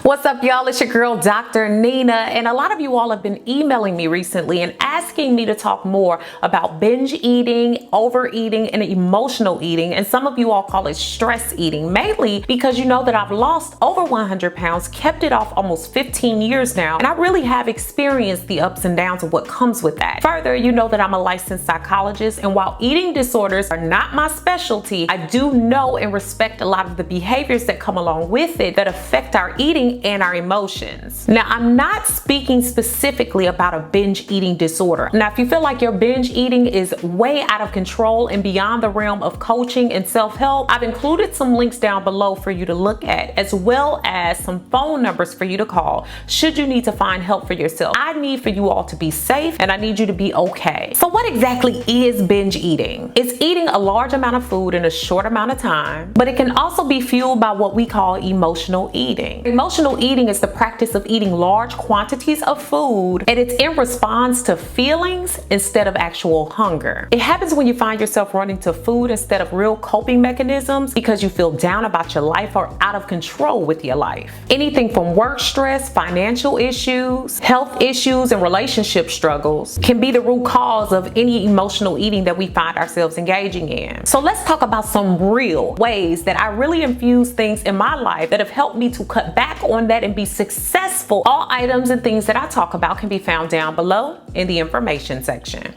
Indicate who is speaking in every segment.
Speaker 1: What's up, y'all? It's your girl, Dr. Nina, and a lot of you all have been emailing me recently and asking me to talk more about binge eating, overeating, and emotional eating, and some of you all call it stress eating, mainly because you know that I've lost over 100 pounds, kept it off almost 15 years now, and I really have experienced the ups and downs of what comes with that. Further, you know that I'm a licensed psychologist, and while eating disorders are not my specialty, I do know and respect a lot of the behaviors that come along with it that affect our eating and our emotions. Now, I'm not speaking specifically about a binge eating disorder. Now, if you feel like your binge eating is way out of control and beyond the realm of coaching and self-help, I've included some links down below for you to look at, as well as some phone numbers for you to call should you need to find help for yourself. I need for you all to be safe, and I need you to be okay. So what exactly is binge eating? It's eating a large amount of food in a short amount of time, but it can also be fueled by what we call emotional eating. Emotional eating is the practice of eating large quantities of food, and it's in response to feelings instead of actual hunger. It happens when you find yourself running to food instead of real coping mechanisms because you feel down about your life or out of control with your life. Anything from work stress, financial issues, health issues, and relationship struggles can be the root cause of any emotional eating that we find ourselves engaging in. So let's talk about some real ways that I really infuse things in my life that have helped me to cut back on that and be successful. All items and things that I talk about can be found down below in the information section.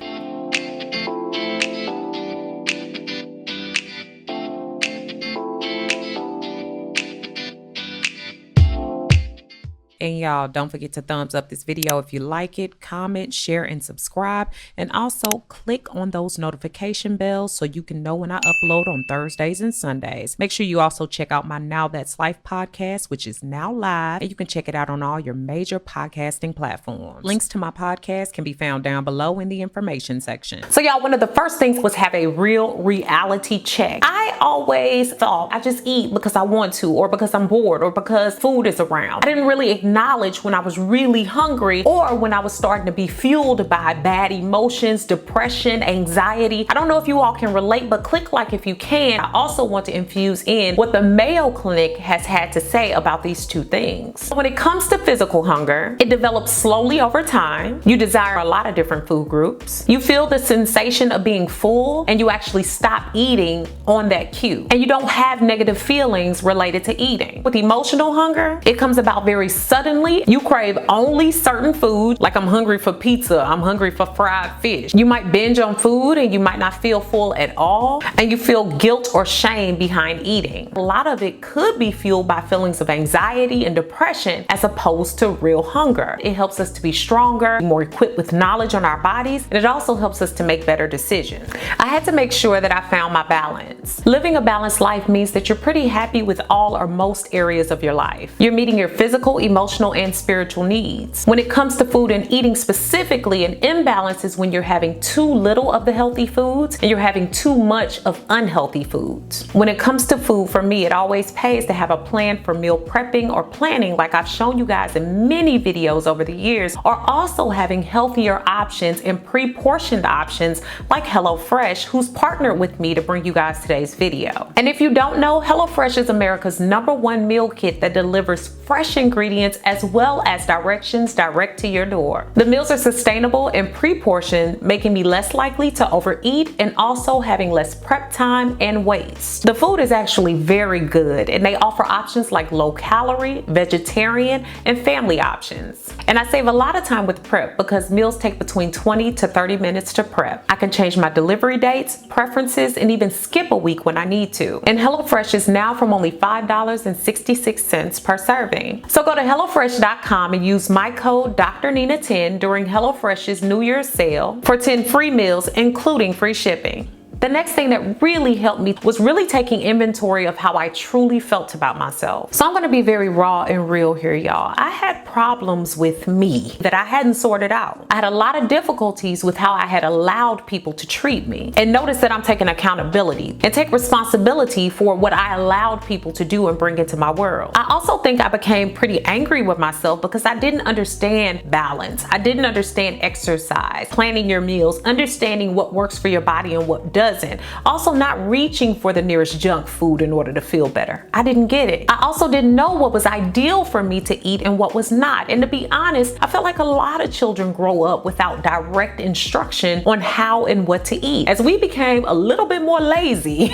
Speaker 1: And y'all, don't forget to thumbs up this video if you like it, comment, share, and subscribe. And also click on those notification bells so you can know when I upload on Thursdays and Sundays. Make sure you also check out my Now That's Life podcast, which is now live, and you can check it out on all your major podcasting platforms. Links to my podcast can be found down below in the information section. So y'all, one of the first things was have a real reality check. I always thought I just eat because I want to, or because I'm bored, or because food is around. I didn't really acknowledge when I was really hungry or when I was starting to be fueled by bad emotions, depression, anxiety. I don't know if you all can relate, but click like if you can. I also want to infuse in what the Mayo Clinic has had to say about these two things. When it comes to physical hunger, it develops slowly over time. You desire a lot of different food groups. You feel the sensation of being full, and you actually stop eating on that cue. And you don't have negative feelings related to eating. With emotional hunger, it comes about very suddenly. You crave only certain food, like I'm hungry for pizza, I'm hungry for fried fish. You might binge on food and you might not feel full at all, and you feel guilt or shame behind eating. A lot of it could be fueled by feelings of anxiety and depression as opposed to real hunger. It helps us to be stronger, more equipped with knowledge on our bodies, and it also helps us to make better decisions. I had to make sure that I found my balance. Living a balanced life means that you're pretty happy with all or most areas of your life. You're meeting your physical, emotional, and spiritual needs. When it comes to food and eating specifically, an imbalance is when you're having too little of the healthy foods and you're having too much of unhealthy foods. When it comes to food, for me, it always pays to have a plan for meal prepping or planning, like I've shown you guys in many videos over the years, or also having healthier options and pre-portioned options like HelloFresh, who's partnered with me to bring you guys today's video. And if you don't know, HelloFresh is America's #1 meal kit that delivers fresh ingredients as well as directions direct to your door. The meals are sustainable and pre-portioned, making me less likely to overeat and also having less prep time and waste. The food is actually very good, and they offer options like low calorie, vegetarian, and family options. And I save a lot of time with prep because meals take between 20 to 30 minutes to prep. I can change my delivery dates, preferences, and even skip a week when I need to. And HelloFresh is now from only $5.66 per serving. So go to HelloFresh.com and use my code DrNina10 during HelloFresh's New Year's sale for 10 free meals, including free shipping. The next thing that really helped me was really taking inventory of how I truly felt about myself. So I'm going to be very raw and real here, y'all. I had problems with me that I hadn't sorted out. I had a lot of difficulties with how I had allowed people to treat me. And notice that I'm taking accountability and take responsibility for what I allowed people to do and bring into my world. I also think I became pretty angry with myself because I didn't understand balance. I didn't understand exercise, planning your meals, understanding what works for your body and what doesn't. Also not reaching for the nearest junk food in order to feel better. I didn't get it. I also didn't know what was ideal for me to eat and what was not. And to be honest, I felt like a lot of children grow up without direct instruction on how and what to eat. As we became a little bit more lazy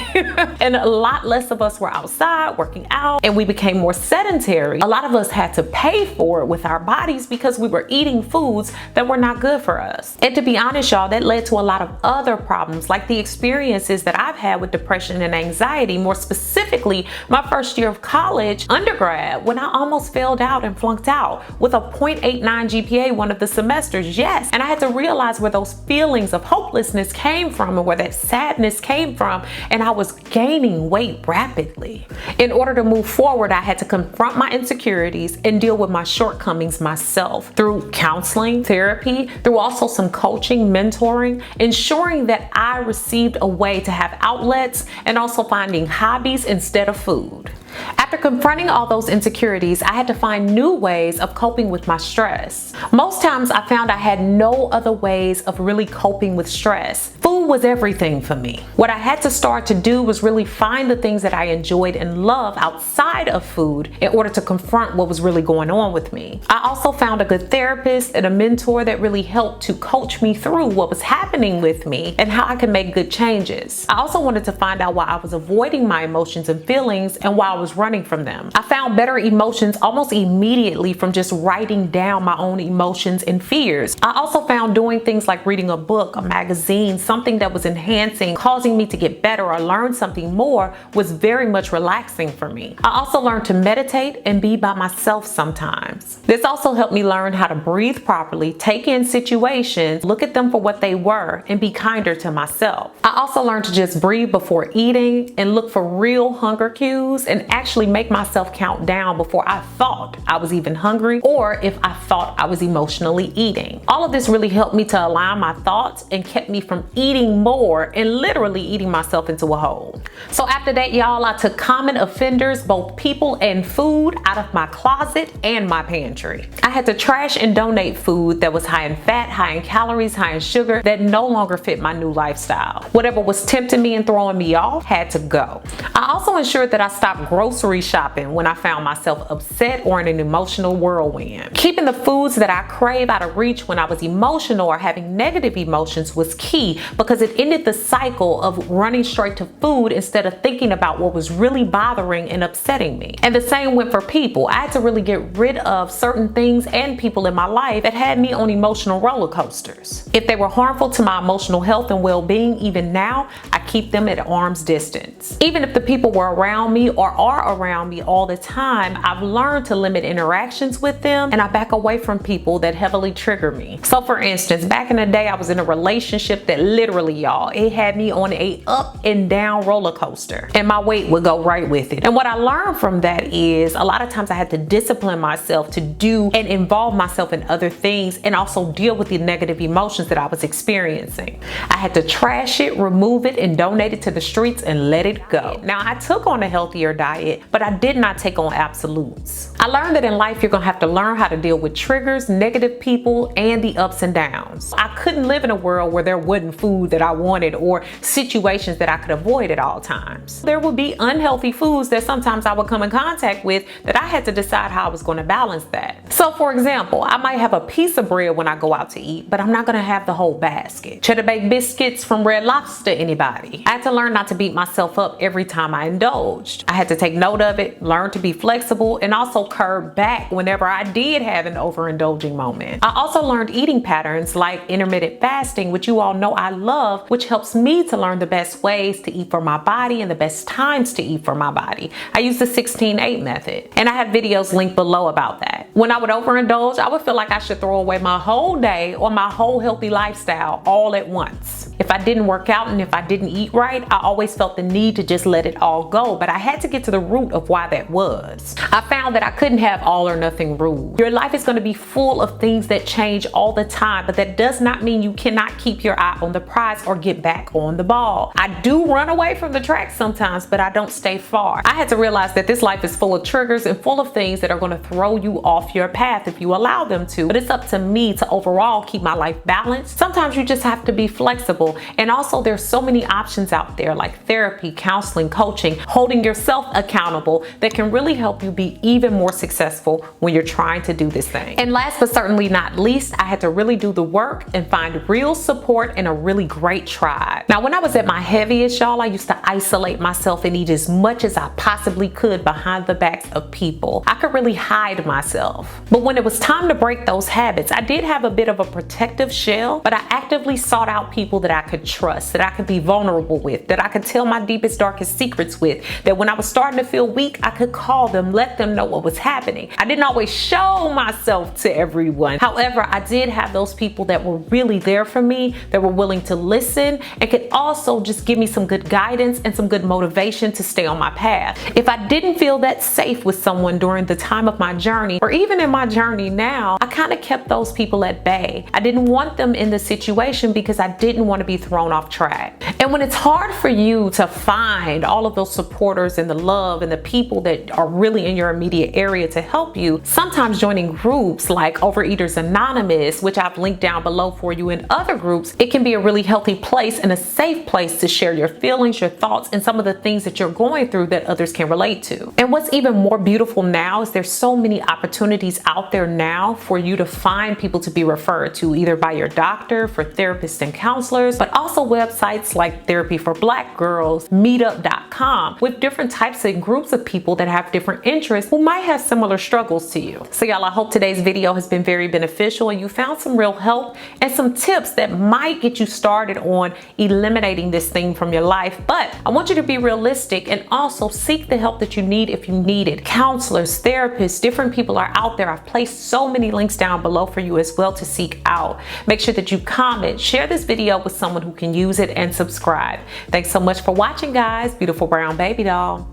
Speaker 1: and a lot less of us were outside working out and we became more sedentary, a lot of us had to pay for it with our bodies because we were eating foods that were not good for us. And to be honest, y'all, that led to a lot of other problems, like the experiences that I've had with depression and anxiety, more specifically my first year of college, undergrad, when I almost failed out and flunked out with a 0.89 GPA one of the semesters. Yes, and I had to realize where those feelings of hopelessness came from and where that sadness came from, and I was gaining weight rapidly. In order to move forward, I had to confront my insecurities and deal with my shortcomings myself through counseling, therapy, through also some coaching, mentoring, ensuring that I received a way to have outlets and also finding hobbies instead of food. After confronting all those insecurities, I had to find new ways of coping with my stress. Most times I found I had no other ways of really coping with stress. Food was everything for me. What I had to start to do was really find the things that I enjoyed and loved outside of food in order to confront what was really going on with me. I also found a good therapist and a mentor that really helped to coach me through what was happening with me and how I could make good changes. I also wanted to find out why I was avoiding my emotions and feelings and why I was running from them. I found better emotions almost immediately from just writing down my own emotions and fears. I also found doing things like reading a book, a magazine, something that was enhancing, causing me to get better or learn something more was very much relaxing for me. I also learned to meditate and be by myself sometimes. This also helped me learn how to breathe properly, take in situations, look at them for what they were, and be kinder to myself. I also learned to just breathe before eating and look for real hunger cues and actually make myself count down before I thought I was even hungry or if I thought I was emotionally eating. All of this really helped me to align my thoughts and kept me from eating more and literally eating myself into a hole. So after that, y'all, I took common offenders, both people and food, out of my closet and my pantry. I had to trash and donate food that was high in fat, high in calories, high in sugar, that no longer fit my new lifestyle. Whatever was tempting me and throwing me off had to go. I also ensured that I stopped grocery shopping when I found myself upset or in an emotional whirlwind. Keeping the foods that I crave out of reach when I was emotional or having negative emotions was key because it ended the cycle of running straight to food instead of thinking about what was really bothering and upsetting me. And the same went for people. I had to really get rid of certain things and people in my life that had me on emotional roller coasters. If they were harmful to my emotional health and well-being, even now, I keep them at arm's distance. Even if the people were around me or are around me all the time, I've learned to limit interactions with them and I back away from people that heavily trigger me. So for instance, back in the day, I was in a relationship that literally, y'all, it had me on a up and down roller coaster and my weight would go right with it. And what I learned from that is a lot of times I had to discipline myself to do and involve myself in other things and also deal with the negative emotions that I was experiencing. I had to trash it, remove it, and donate it to the streets and let it go. Now, I took on a healthier diet, but I did not take on absolutes. I learned that in life, you're gonna have to learn how to deal with triggers, negative people, and the ups and downs. I couldn't live in a world where there wasn't food that I wanted or situations that I could avoid at all times. There would be unhealthy foods that sometimes I would come in contact with that I had to decide how I was gonna balance that. So for example, I might have a piece of bread when I go out to eat, but I'm not gonna have the whole basket. Cheddar baked biscuits from Red Lobster, anybody? I had to learn not to beat myself up every time I indulged. I had to take note of it, learn to be flexible, and also curb back whenever I did have an overindulging moment. I also learned eating patterns like intermittent fasting, which you all know I love, which helps me to learn the best ways to eat for my body and the best times to eat for my body. I use the 16-8 method, and I have videos linked below about that. When I would overindulge, I would feel like I should throw away my whole day or my whole healthy lifestyle all at once. If I didn't work out and if I didn't eat right, I always felt the need to just let it all go, but I had to get to the root of why that was. I found that I couldn't have all or nothing rule. Your life is going to be full of things that change all the time, but that does not mean you cannot keep your eye on the prize or get back on the ball. I do run away from the track sometimes, but I don't stay far. I had to realize that this life is full of triggers and full of things that are going to throw you off your path if you allow them to, but it's up to me to overall keep my life balanced. Sometimes you just have to be flexible. And also there's so many options out there like therapy, counseling, coaching, holding yourself accountable that can really help you be even more successful when you're trying to do this thing. And last but certainly not least, I had to really do the work and find real support and a really great tribe. Now, when I was at my heaviest, y'all, I used to isolate myself and eat as much as I possibly could behind the backs of people. I could really hide myself. But when it was time to break those habits, I did have a bit of a protective shell, but I actively sought out people that I could trust, that I could be vulnerable with, that I could tell my deepest, darkest secrets with, that when I was starting to feel weak, I could call them, let them know what was happening. I didn't always show myself to everyone. However, I did have those people that were really there for me, that were willing to listen and could also just give me some good guidance and some good motivation to stay on my path. If I didn't feel that safe with someone during the time of my journey, or even in my journey now, I kind of kept those people at bay. I didn't want them in the situation because I didn't want to be thrown off track. And when it's hard for you to find all of those supporters and the love and the people that are really in your immediate area to help you, sometimes joining groups like Overeaters Anonymous, which I've linked down below for you, in other groups, it can be a really healthy place and a safe place to share your feelings, your thoughts, and some of the things that you're going through that others can relate to. And what's even more beautiful now is there's so many opportunities out there now for you to find people to be referred to, either by your doctor, for therapists and counselors, but also websites like Therapy for Black Girls, meetup.com, with different types and groups of people that have different interests who might have similar struggles to you. So y'all, I hope today's video has been very beneficial and you found some real help and some tips that might get you started on eliminating this thing from your life. But I want you to be realistic and also seek the help that you need if you need it. Counselors, therapists, different people are out there. I've placed so many links down below for you as well to seek out. Make sure that you comment, share this video with someone who can use it, and subscribe. Thanks so much for watching, guys. Beautiful brown baby doll.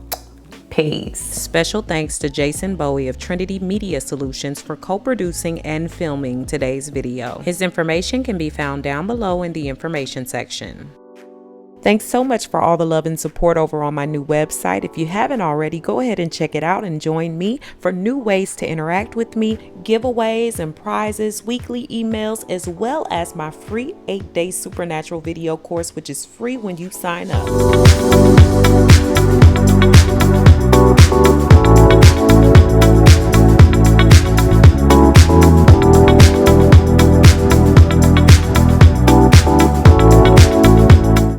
Speaker 1: Peace. Special thanks to Jason Bowie of Trinity Media Solutions for co-producing and filming today's video. His information can be found down below in the information section. Thanks so much for all the love and support over on my new website. If you haven't already, go ahead and check it out and join me for new ways to interact with me, giveaways and prizes, weekly emails, as well as my free 8-day supernatural video course, which is free when you sign up.